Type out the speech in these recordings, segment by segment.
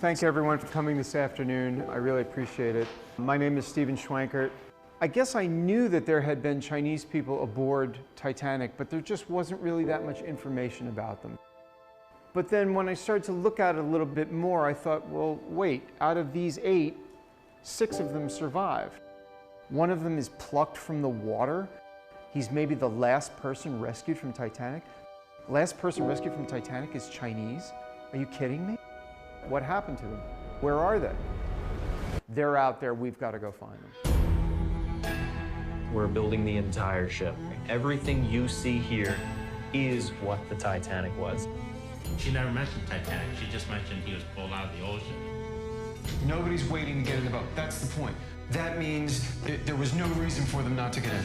Thank everyone for coming this afternoon. I really appreciate it. My name is Stephen Schwankert. I guess I knew that there had been Chinese people aboard Titanic, but there just wasn't really that much information about them. But then when I started to look at it a little bit more, I thought, well, wait, out of these 8, 6 of them survived. One of them is plucked from the water. He's maybe the last person rescued from Titanic. Last person rescued from Titanic is Chinese? Are you kidding me? What happened to them? Where are they? They're out there, we've got to go find them. We're building the entire ship. Everything you see here is what the Titanic was. She never mentioned Titanic, she just mentioned he was pulled out of the ocean. Nobody's waiting to get in the boat, that's the point. That means there was no reason for them not to get in.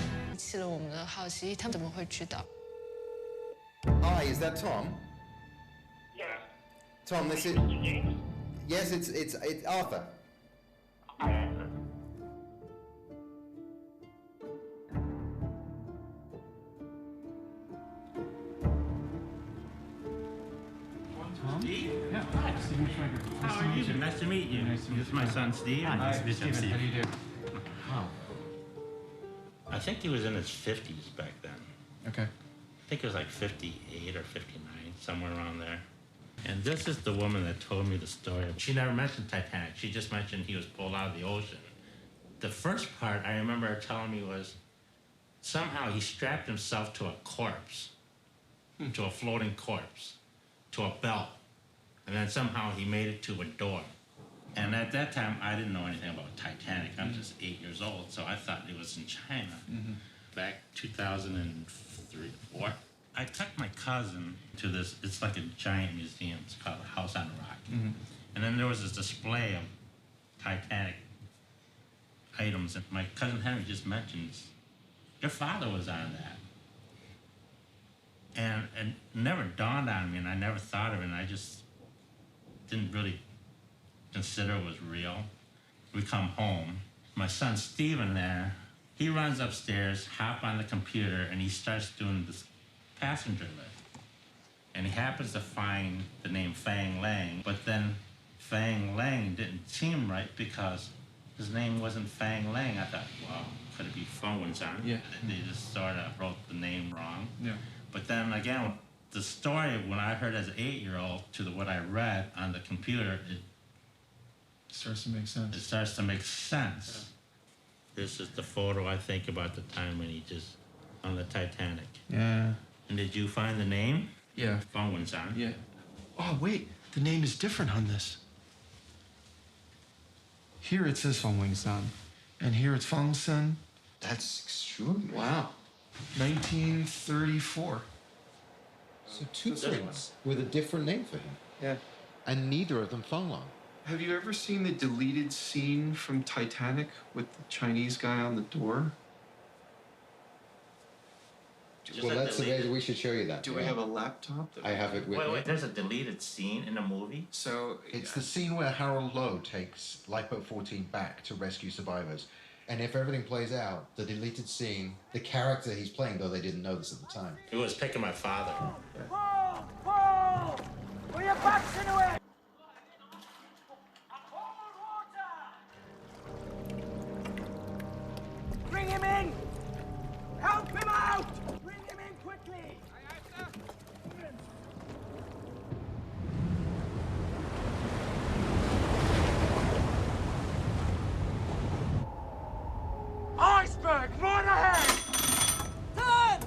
Hi, is that Tom? Yeah. Tom, this is... James. Yes, it's Arthur. Steve? Yeah. Hi. Stephen Schwankert. How are you? Nice to meet you. This is my son, Steve. Hi, nice to meet you, Steve. How do you do? Wow. I think he was in his 50s back then. Okay. I think it was like 58 or 59, somewhere around there. And this is the woman that told me the story. She never mentioned Titanic. She just mentioned he was pulled out of the ocean. The first part I remember her telling me was somehow he strapped himself to a corpse, to a floating corpse, to a belt. And then somehow he made it to a door. And at that time, I didn't know anything about Titanic. I'm just 8 years old, so I thought it was in China. Back 2003, 4. I took my cousin to this, it's like a giant museum. It's called House on a Rock. And then there was this display of Titanic items. And my cousin Henry just mentions, your father was on that. And it never dawned on me, and I never thought of it, and I just didn't really consider it was real. We come home. My son Steven there, he runs upstairs, hop on the computer, and he starts doing this passenger list. And he happens to find the name Fang Lang, but then Fang Lang didn't seem right because his name wasn't Fang Lang. I thought, well, could it be Fong? Yeah. They just sort of wrote the name wrong. Yeah. But then again, the story, when I heard as an 8-year-old to what I read on the computer, it Starts to make sense. starts to make sense. Yeah. This is the photo I think about the time when he just, on the Titanic. Yeah. And did you find the name? Yeah. Fong. Yeah. Oh, wait. The name is different on this. Here it says Fong Wing-san, and here it's Fong Sun. That's extraordinary. Wow. 1934. So two twins with a different name for him. Yeah. And neither of them Fong Long. Have you ever seen the deleted scene from Titanic with the Chinese guy on the door? Well, that's the way we should show you that. Do we have a laptop? I have it with me. Wait, there's a deleted scene in the movie? So It's the scene where Harold Lowe takes Lifeboat 14 back to rescue survivors. And if everything plays out, the deleted scene, the character he's playing, though they didn't know this at the time. It was picking my father. Whoa! Put your backs into it! Bring him in! Help him out! Bring him in quickly! Iceberg! Right ahead! Turn!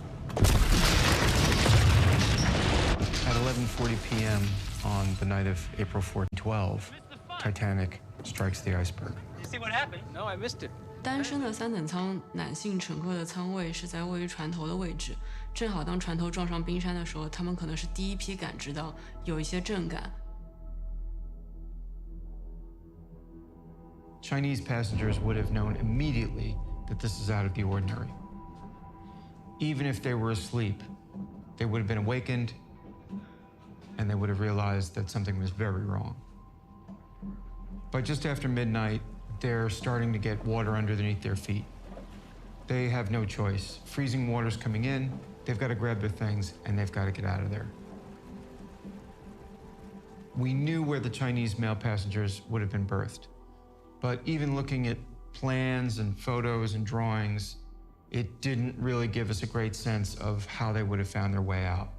At 11:40 p.m. on the night of April 4, 12, Titanic strikes the iceberg. You see what happened? No, I missed it. 单身的3等舱男性乘客的舱位是在位于船头的位置，正好当船头撞上冰山的时候，他们可能是第一批感知到有一些震感。Chinese passengers would have known immediately that this is out of the ordinary. Even if they were asleep, they would have been awakened and they would have realized that something was very wrong. But just after midnight, they're starting to get water underneath their feet. They have no choice. Freezing water's coming in, they've got to grab their things, and they've got to get out of there. We knew where the Chinese male passengers would have been berthed. But even looking at plans and photos and drawings, it didn't really give us a great sense of how they would have found their way out.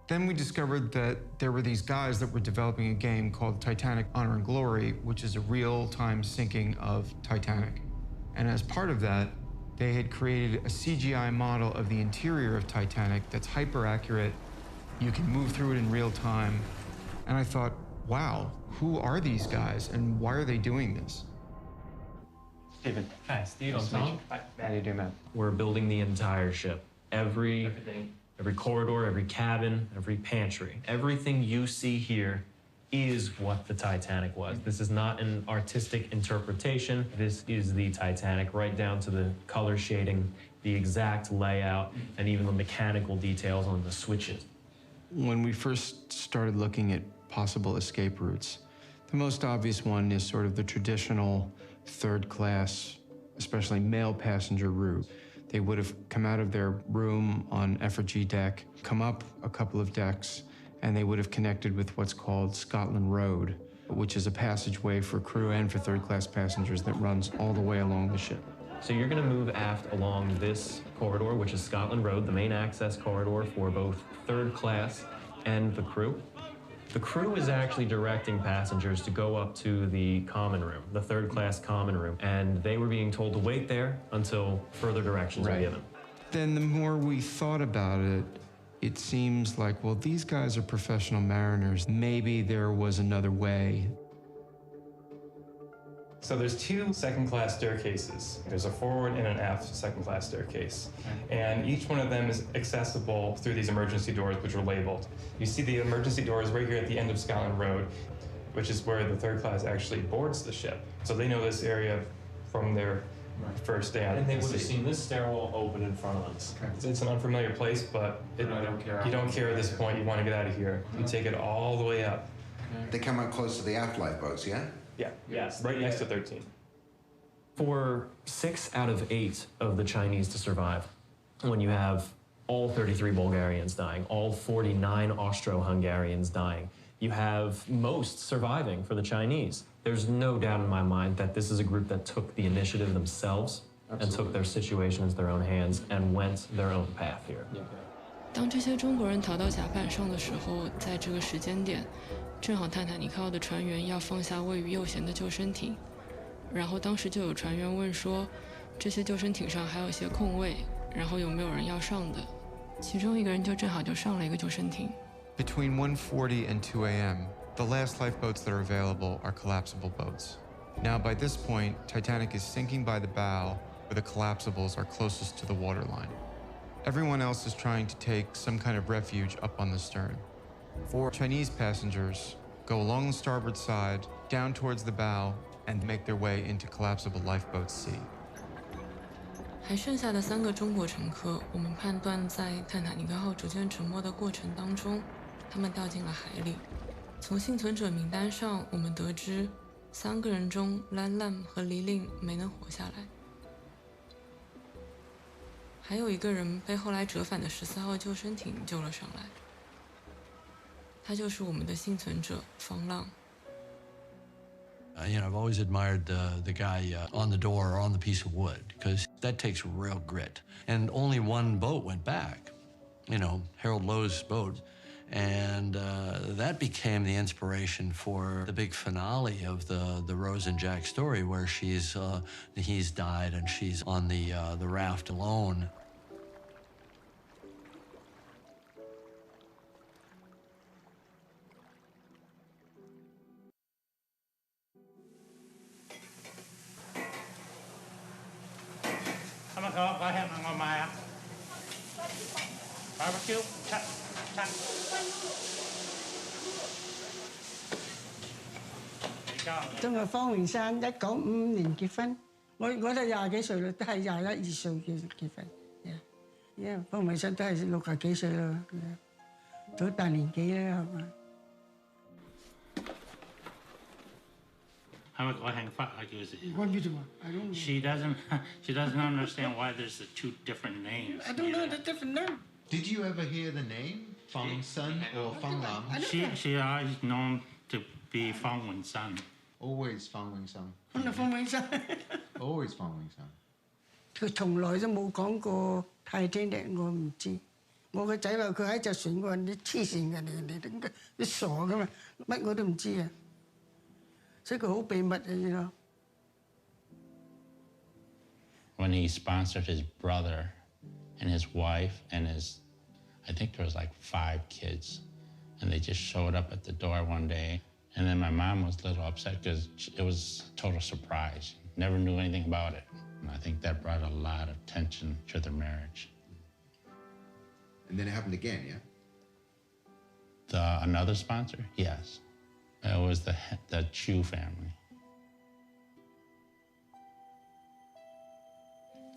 Then we discovered that there were these guys that were developing a game called Titanic Honor and Glory, which is a real-time syncing of Titanic. And as part of that, they had created a CGI model of the interior of Titanic that's hyper-accurate. You can move through it in real time. And I thought, wow, who are these guys and why are they doing this? Steven. Hi, Steve. Fong. How do you do, man? We're building the entire ship. Every corridor, every cabin, every pantry. Everything you see here is what the Titanic was. This is not an artistic interpretation. This is the Titanic, right down to the color shading, the exact layout, and even the mechanical details on the switches. When we first started looking at possible escape routes, the most obvious one is sort of the traditional third class, especially male passenger route. They would have come out of their room on effigy deck, come up a couple of decks, and they would have connected with what's called Scotland Road, which is a passageway for crew and for third class passengers that runs all the way along the ship. So you're gonna move aft along this corridor, which is Scotland Road, the main access corridor for both third class and the crew. The crew is actually directing passengers to go up to the common room, the third class common room, and they were being told to wait there until further directions are given. Then the more we thought about it, it seems like, well, these guys are professional mariners. Maybe there was another way. So there's two second-class staircases. There's a forward and an aft second-class staircase. And each one of them is accessible through these emergency doors, which are labeled. You see the emergency doors right here at the end of Scotland Road, which is where the third class actually boards the ship. So they know this area from their first day out. And they would have seen this stairwell open in front of us. It's an unfamiliar place, but you don't care at this point. You want to get out of here. You take it all the way up. They come out close to the aft lifeboats, yeah? Yeah, right next to 13. For 6 out of 8 of the Chinese to survive, when you have all 33 Bulgarians dying, all 49 Austro-Hungarians dying, you have most surviving for the Chinese. There's no doubt in my mind that this is a group that took the initiative themselves and took their situation into their own hands and went their own path here. 当这些中国人逃到甲板上的时候，在这个时间点，正好泰坦尼克号的船员要放下位于右舷的救生艇，然后当时就有船员问说，这些救生艇上还有一些空位，然后有没有人要上的？其中一个人就正好就上了一个救生艇。Between 1:40 and 2 a.m., the last lifeboats that are available are collapsible boats. Now, by this point, Titanic is sinking by the bow, where the collapsibles are closest to the waterline. Everyone else is trying to take some kind of refuge up on the stern. 4 Chinese passengers go along the starboard side, down towards the bow, and make their way into collapsible lifeboat C. 还剩下的3个中国乘客，我们判断在泰坦尼克号逐渐沉没的过程当中，他们掉进了海里。从幸存者名单上，我们得知3个人中，兰兰和黎令没能活下来。还有一个人被后来折返的14号救生艇救了上来，他就是我们的幸存者方浪。You know, I've always admired the guy on the door or on the piece of wood, because that takes real grit. And only one boat went back, you know, Harold Lowe's boat. And that became the inspiration for the big finale of the Rose and Jack story, where he's died and she's on the raft alone. Barbecue? Chuck. 中國方榮山1955年結婚，我哋20幾歲啦，都係21、22歲結婚。因為方榮山都係60幾歲啦，都大年紀啦，係嘛？係咪我興發啊？叫佢。我唔知嘛，I don't know. She doesn't understand why there's the 2 different names. I don't know the different name. Did you ever hear the name Fong Sun or Fong Lam? She always known to be Fong Wen Sun. Always Fong Wing Sun. 方永生， Always Fong Wing Sun. 佢從來都冇講過Titanic，我唔知。我個仔話佢喺隻船，我話你黐線嘅，你點解你傻噶嘛？乜我都唔知啊，所以佢好秘密啊，你know。When he sponsored his brother and his wife and I think there was like 5 kids, and they just showed up at the door one day. And then my mom was a little upset because it was a total surprise. Never knew anything about it. And I think that brought a lot of tension to their marriage. And then it happened again, yeah? Another sponsor? Yes. It was the Chu family.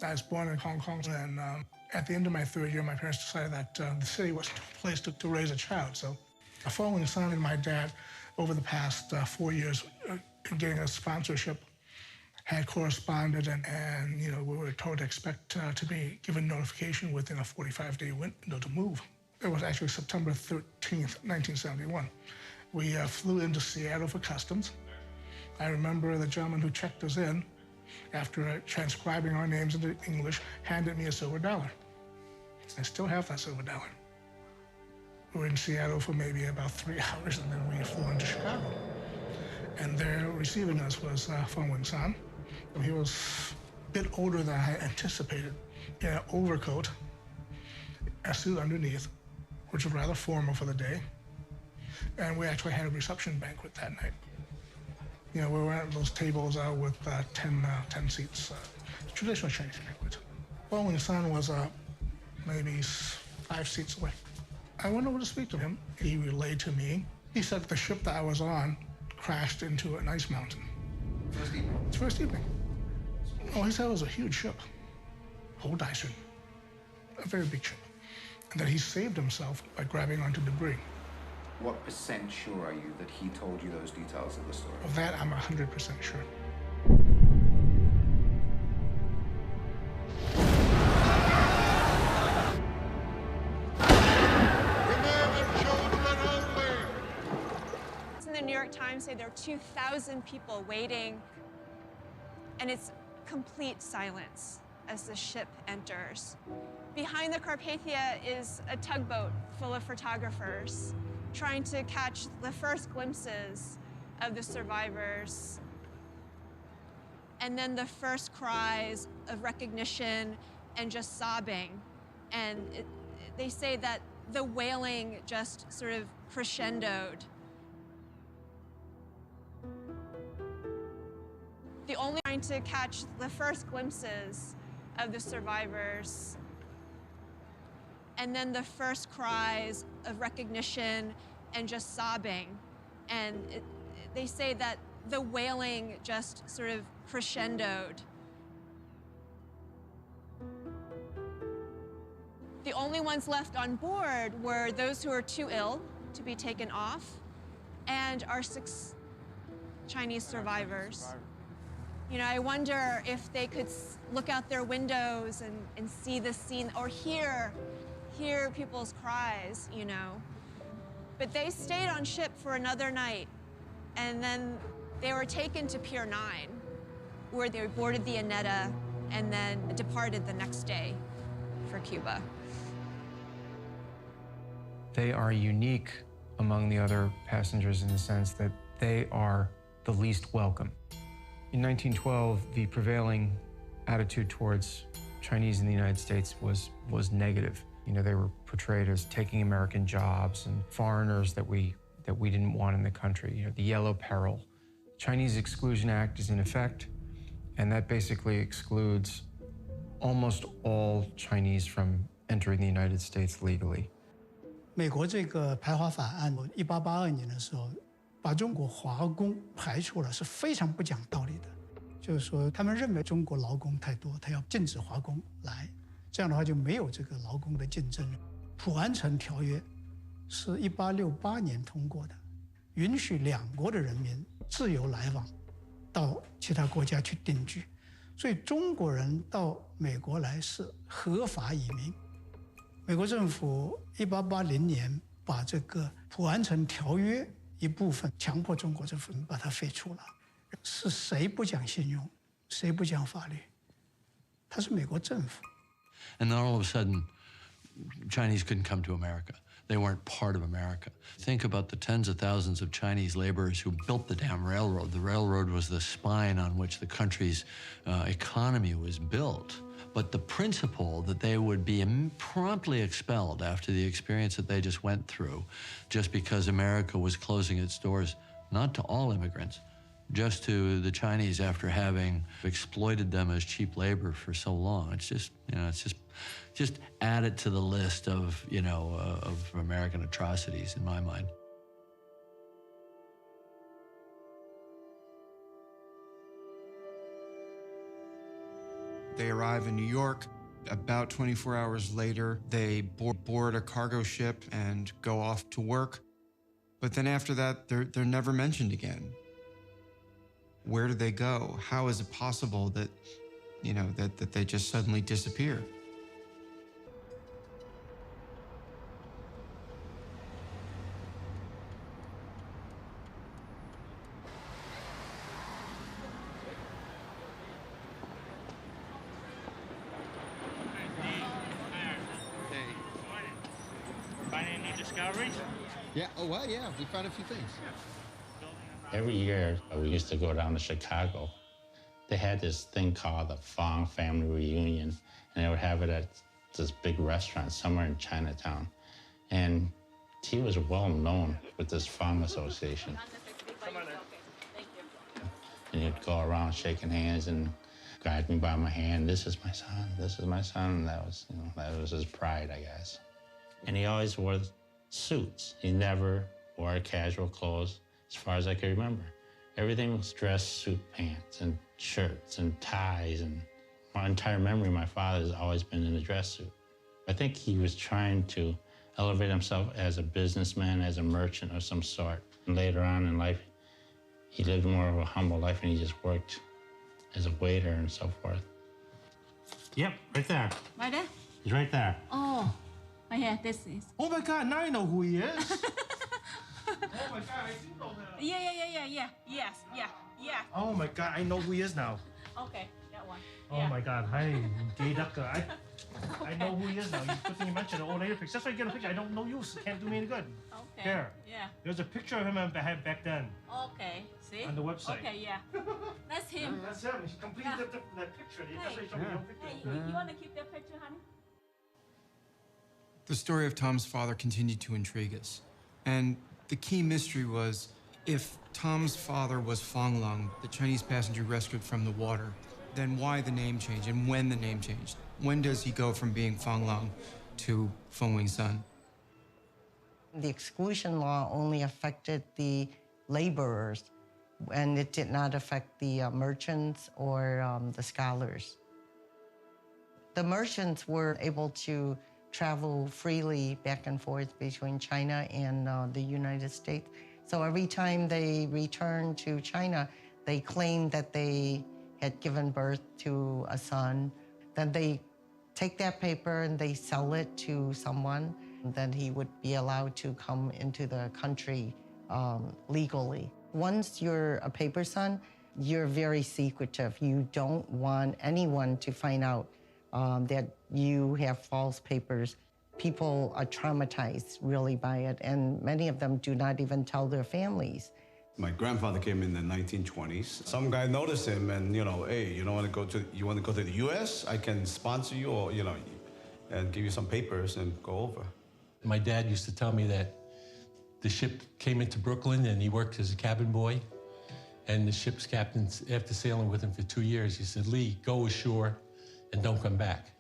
I was born in Hong Kong, and at the end of my 3rd year, my parents decided that the city was a place to raise a child. So, following son and my dad, over the past 4 years, getting a sponsorship, had corresponded, and you know, we were told to expect to be given notification within a 45-day window to move. It was actually September 13th, 1971. We flew into Seattle for customs. I remember the gentleman who checked us in, after transcribing our names into English, handed me a silver dollar. I still have that silver dollar. We were in Seattle for maybe about 3 hours, and then we flew into Chicago. And there receiving us was Fong Wen San. He was a bit older than I anticipated, in an overcoat, a suit underneath, which was rather formal for the day. And we actually had a reception banquet that night. You know, we were at those tables with 10 seats, traditional Chinese banquet. Fong Wen San was maybe 5 seats away. I went over to speak to him. He relayed to me. He said the ship that I was on crashed into an ice mountain. First evening? First evening. Oh, he said it was a huge ship. Whole Dyson. A very big ship. And that he saved himself by grabbing onto debris. What percent sure are you that he told you those details of the story? Of that, I'm 100% sure. In the New York Times say there are 2,000 people waiting, and it's complete silence as the ship enters. Behind the Carpathia is a tugboat full of photographers trying to catch the first glimpses of the survivors. And then the first cries of recognition and just sobbing. And they say that the wailing just sort of crescendoed. The only trying to catch the first glimpses of the survivors. And then the first cries of recognition and just sobbing. And they say that the wailing just sort of crescendoed. The only ones left on board were those who were too ill to be taken off, and our 6 Chinese survivors. You know, I wonder if they could look out their windows and see the scene or hear people's cries, you know. But they stayed on ship for another night, and then they were taken to Pier 9, where they boarded the Annetta and then departed the next day for Cuba. They are unique among the other passengers in the sense that they are the least welcome. In 1912, the prevailing attitude towards Chinese in the United States was negative. You know, they were portrayed as taking American jobs and foreigners that we didn't want in the country. You know, the Yellow Peril. Chinese Exclusion Act is in effect, and that basically excludes almost all Chinese from entering the United States legally. 美国这个排华法案，1882年的时候，把中国华工排除了，是非常不讲道理的。就是说，他们认为中国劳工太多，他要禁止华工来，这样的话就没有这个劳工的竞争力。普安城条约是1868年通过的，允许2国的人民自由来往，到其他国家去定居，所以中国人到美国来是合法移民。美国政府1880年把这个普安城条约一部分强迫中国政府把它废除了。是谁不讲信用，谁不讲法律？他是美国政府。And then all of a sudden, Chinese couldn't come to America. They weren't part of America. Think about the tens of thousands of Chinese laborers who built the damn railroad. The railroad was the spine on which the country's economy was built. But the principle that they would be promptly expelled after the experience that they just went through, just because America was closing its doors, not to all immigrants, just to the Chinese after having exploited them as cheap labor for so long. It's just, it's just add it to the list of, of American atrocities in my mind. They arrive in New York. About 24 hours later, they board a cargo ship and go off to work. But then after that, they're never mentioned again. Where do they go? How is it possible that, that they just suddenly disappear? Find any new discoveries? Yeah, oh, well, yeah, we found a few things. Every year, we used to go down to Chicago. They had this thing called the Fong family reunion, and they would have it at this big restaurant somewhere in Chinatown. And he was well known with this Fong Association. And he'd go around shaking hands and guide me by my hand. This is my son, this is my son. And that was his pride, I guess. And he always wore suits. He never wore casual clothes, as far as I can remember. Everything was dress suit pants and shirts and ties. And my entire memory, my father has always been in a dress suit. I think he was trying to elevate himself as a businessman, as a merchant of some sort. And later on in life, he lived more of a humble life and he just worked as a waiter and so forth. Yep, right there. Right there? He's right there. Oh yeah, this is. Oh my God, now I know who he is. Oh my God, I do know him. Yeah. Yes. Oh my God, I know who he is now. Okay, that one. Oh my God, hi, gay doctor. I know who he is now. You mentioned the old lady picture. That's why I get a picture. I don't know you, so it can't do me any good. Okay. Here. Yeah. There's a picture of him I had back then. Okay. See? On the website. Okay, yeah. That's him. That's him. He completed that picture. That's why he showed me the old picture. Hey, you want to keep that picture, honey? The story of Tom's father continued to intrigue us. And the key mystery was, if Tom's father was Fong Lung, the Chinese passenger rescued from the water, then why the name change and when the name changed? When does he go from being Fong Lung to Fong Wing's son? The exclusion law only affected the laborers, and it did not affect the merchants or the scholars. The merchants were able to travel freely back and forth between China and the United States. So every time they returned to China, they claimed that they had given birth to a son. Then they take that paper and they sell it to someone. Then he would be allowed to come into the country legally. Once you're a paper son, you're very secretive. You don't want anyone to find out that you have false papers. People are traumatized really by it, and many of them do not even tell their families. My grandfather came in the 1920s. Some guy noticed him and, hey, you want to go to the US? I can sponsor you or, and give you some papers and go over. My dad used to tell me that the ship came into Brooklyn and he worked as a cabin boy. And the ship's captain, after sailing with him for 2 years, he said, Lee, go ashore and don't come back.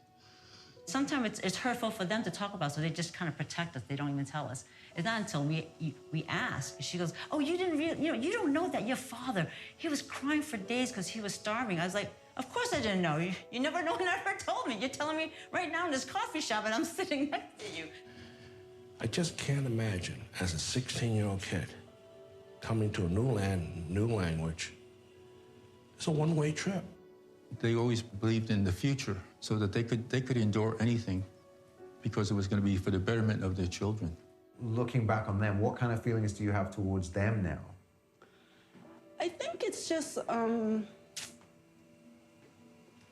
Sometimes it's hurtful for them to talk about, so they just kind of protect us. They don't even tell us. It's not until we ask. She goes, oh, you didn't really, you don't know that your father, he was crying for days because he was starving. I was like, of course I didn't know. You never know, never told me. You're telling me right now in this coffee shop and I'm sitting next to you. I just can't imagine, as a 16-year-old kid, coming to a new land, new language. It's a one-way trip. They always believed in the future so that they could endure anything because it was going to be for the betterment of their children. Looking back on them, what kind of feelings do you have towards them now? I think it's just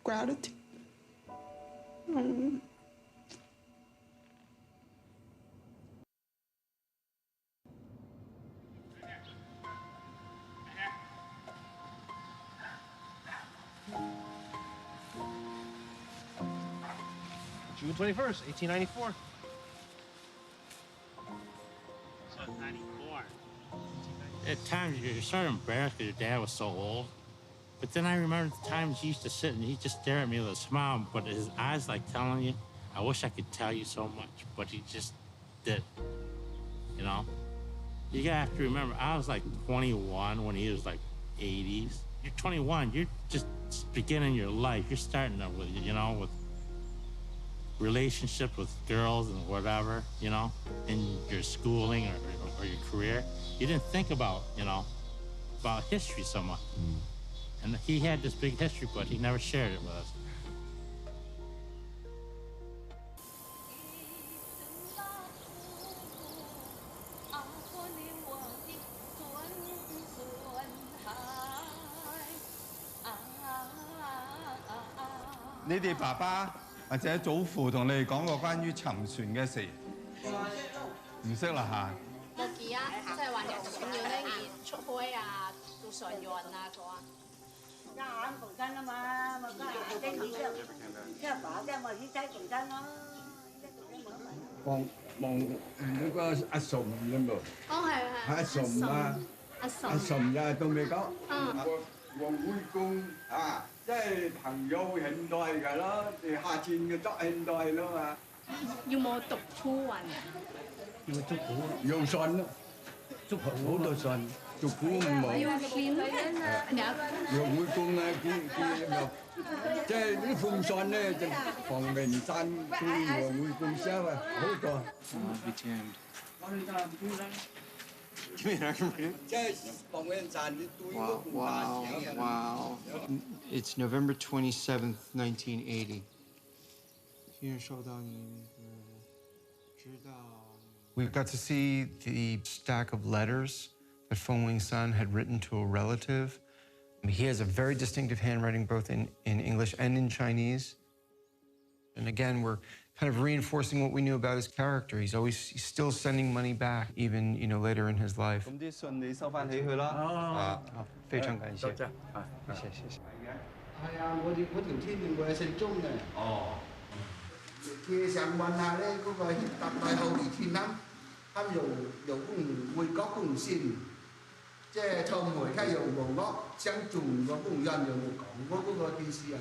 gratitude. June 21st, 1894. So 94. At times, you're sort of embarrassed because your dad was so old. But then I remember the times he used to sit and he'd just stare at me with a smile, but his eyes like telling you, I wish I could tell you so much, but he just did. You know? You gotta have to remember, I was like 21 when he was like 80s. You're 21, you're just beginning your life. You're starting up with, you know, with relationship with girls and whatever, you know, in your schooling or your career. You didn't think about, you know, about history so much. And he had this big history, but he never shared it with us.你哋爸爸或者祖父同你哋講過關於沉船嘅事？唔識啦嚇。冇記啊，即係話條船要咧出開啊，到上岸啊嗰啊。啱逢親啊嘛，咪家下經理即係爸即係咪啲仔逢親咯。望嗰個阿嬸咁噃。哦係係。阿嬸啊，阿嬸呀，都未講。黃會公啊，即係朋友現代㗎咯，你下次嘅得現代啦嘛。要冇讀書運？要捉股，用信咯，捉好多信，捉股唔冇。要錢啊！用會公啊，即係啲封信咧，就防明山對黃會公收啊，好多。Wow. It's November 27th, 1980. We got to see the stack of letters that Fong San had written to a relative. He has a very distinctive handwriting, both in English and in Chinese. And again, we're kind of reinforcing what we knew about his character. He's still sending money back, even later in his life. 咁啲信你收翻起佢啦。非常感謝。多謝。謝謝。係啊，我條天線會係姓鐘嘅。哦。夜上問下咧，嗰個協特大號以前啦，他們有會國共線，即係透媒睇有冇我相中個工人有冇講過嗰個電視啊？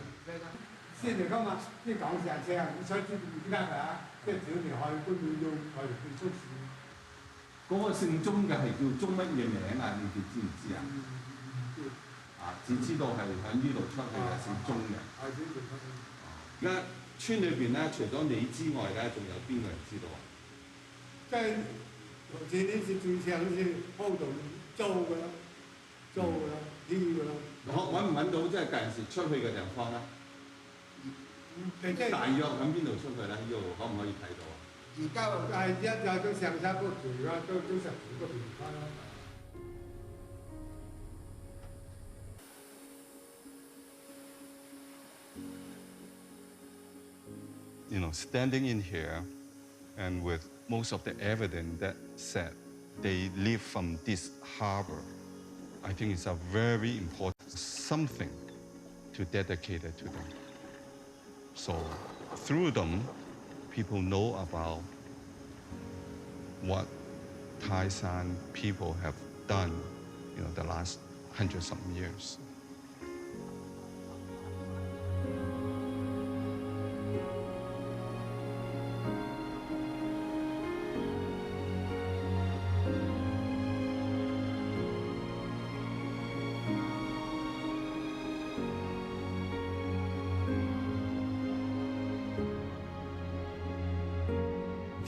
先嚟講嘛，啲講成啊，你想知點解啊？即係只要你去都要去出事。嗰個姓鐘嘅係叫鐘乜嘢名啊？你哋知唔知啊？只知道係喺呢度出去嘅姓鐘嘅。嗱，村裏邊咧，除咗你之外咧，仲有邊個人知道啊？即係好似呢次最上次報道租㗎啦，租㗎啦，呢㗎啦。揾唔揾到即係近時出去嘅地方咧？大約喺邊度出去咧？呢度可唔可以睇到啊？而家都上山嗰條啦，都成幾個地方啦。Standing in here, and with most of the evidence that said they live from this harbor, I think it's a very important something to dedicate it to them. So through them, people know about what Thai San people have done, the last 100-something years.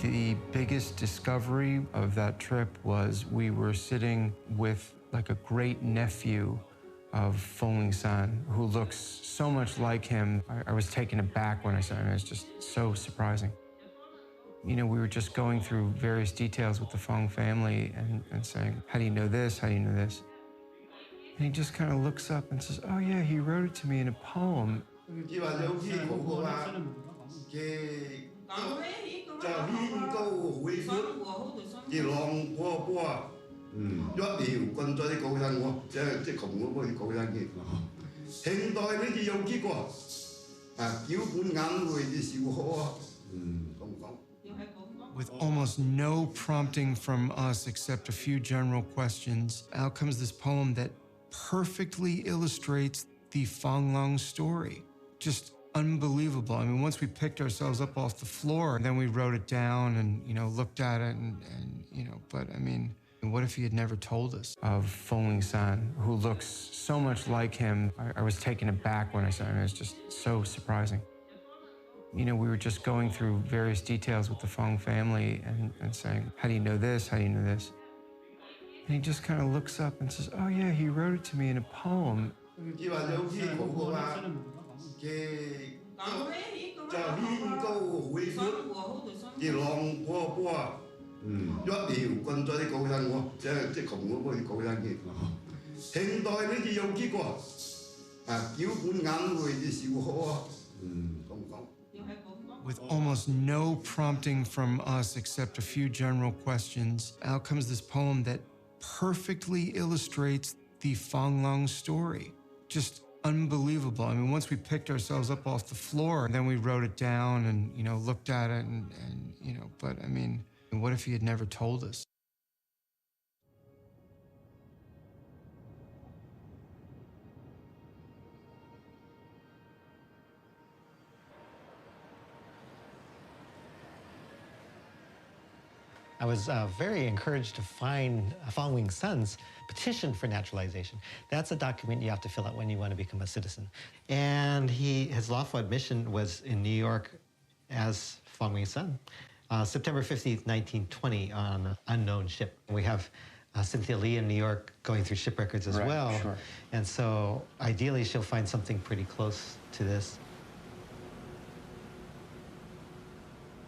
The biggest discovery of that trip was we were sitting with like a great nephew of Fong San, who looks so much like him. I was taken aback when I saw him. It was just so surprising. You know, we were just going through various details with the Fong family and saying, how do you know this? How do you know this? And he just kind of looks up and says, oh yeah, he wrote it to me in a poem. With almost no prompting from us except a few general questions, out comes this poem that perfectly illustrates the Fong Long story. Just unbelievable. I mean, once we picked ourselves up off the floor, then we wrote it down and, you know, looked at it and you know, but I mean, what if he had never told us of Fong San, who looks so much like him? I was taken aback when I saw him. It was just so surprising. You know, we were just going through various details with the Fong family and saying, how do you know this? How do you know this? And he just kind of looks up and says, oh yeah, he wrote it to me in a poem. With almost no prompting from us except a few general questions, out comes this poem that perfectly illustrates the Fong Long story. Just unbelievable. I mean, once we picked ourselves up off the floor, then we wrote it down and, you know, looked at it and you know, but I mean, what if he had never told us? I was very encouraged to find Fong Wing Sun's petition for naturalization. That's a document you have to fill out when you want to become a citizen. And his lawful admission was in New York as Fong Wing Sun, September 15th, 1920, on an unknown ship. We have Cynthia Lee in New York going through ship records as well. Sure. And so ideally she'll find something pretty close to this.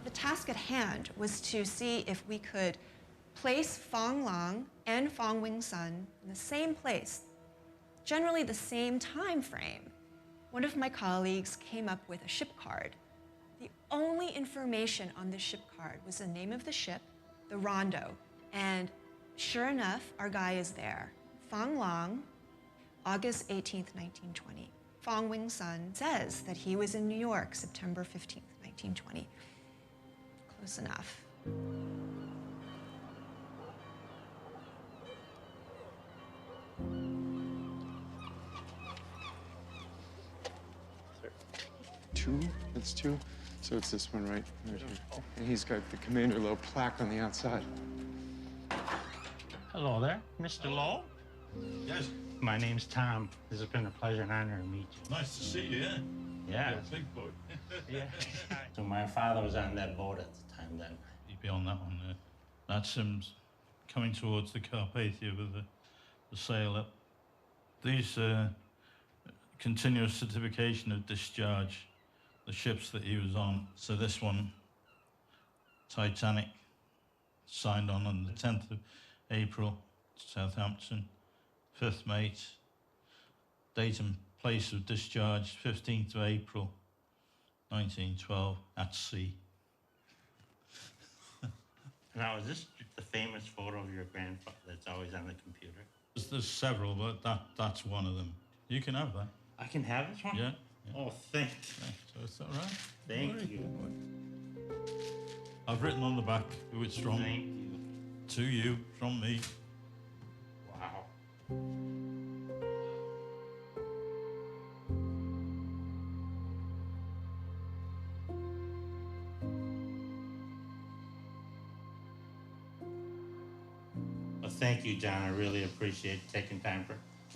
The task at hand was to see if we could place Fong Long and Fong Wing Sun in the same place, generally the same time frame. One of my colleagues came up with a ship card. The only information on the ship card was the name of the ship, the Rondo, and sure enough, our guy is there. Fong Long, August 18th, 1920. Fong Wing Sun says that he was in New York, September 15th, 1920. Close enough. Two? That's two? So it's this one right here. And he's got the Commander Low plaque on the outside. Hello there, Mr. Lowe. Yes. My name's Tom. This has been a pleasure and honor to meet you. Nice to see you, yeah? Yeah. You're a big boy. Yeah. So my father was on that boat at the time then. He'd be on that one there. That's him coming towards the Carpathia with the sail up. These continuous certification of discharge, the ships that he was on. So this one, Titanic, signed on the 10th of April, Southampton, 5th mate, date and place of discharge, 15th of April, 1912, at sea. Now, is this the famous photo of your grandfather that's always on the computer? There's several, but that's one of them. You can have that. I can have this one? Yeah. Oh, thanks. Yeah, so it's all right. Thank you. I've written on the back who it's from. Thank you. To you, from me. Wow. Well, thank you, John. I really appreciate taking time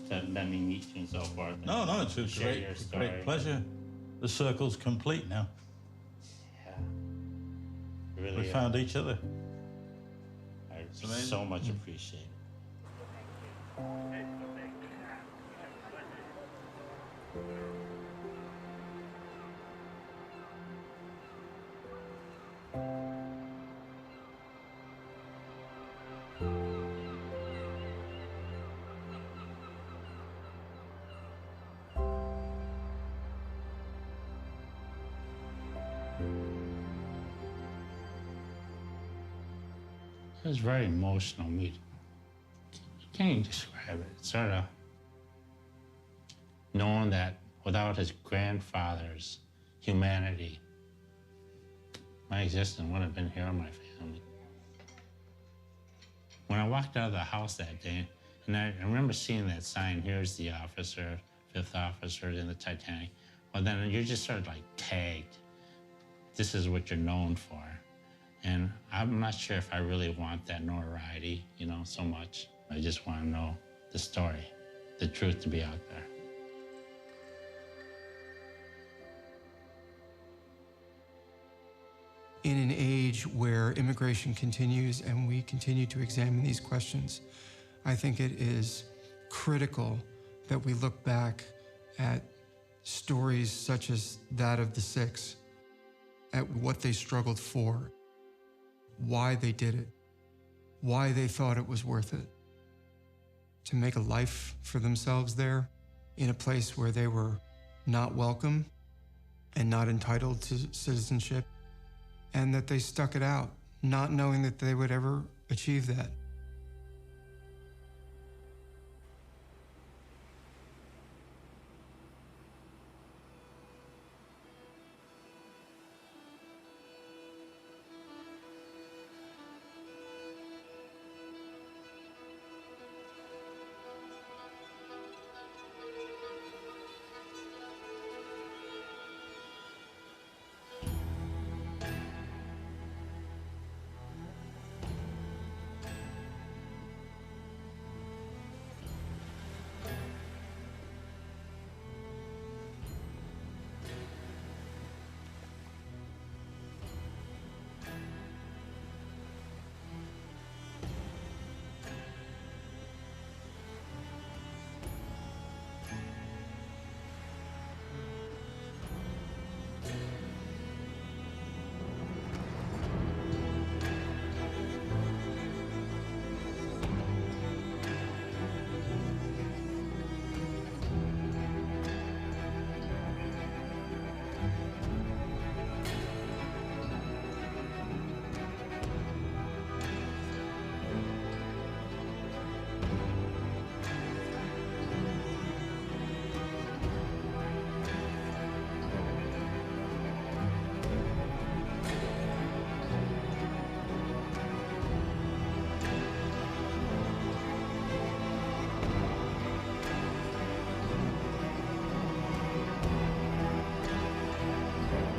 to let me meet you and so forth. No, it's a share your story. great pleasure. The circle's complete now. Yeah. Really, We found each other. I so much appreciate it. It was very emotional meeting. I can't even describe it. It's sort of knowing that without his grandfather's humanity, my existence wouldn't have been here in my family. When I walked out of the house that day, and I remember seeing that sign, here's the officer, 5th officer in the Titanic. Well, then you're just sort of like tagged. This is what you're known for. And I'm not sure if I really want that notoriety, you know, so much. I just want to know the story, the truth to be out there. In an age where immigration continues and we continue to examine these questions, I think it is critical that we look back at stories such as that of the 6, at what they struggled for, why they did it, why they thought it was worth it, to make a life for themselves there in a place where they were not welcome and not entitled to citizenship, and that they stuck it out, not knowing that they would ever achieve that.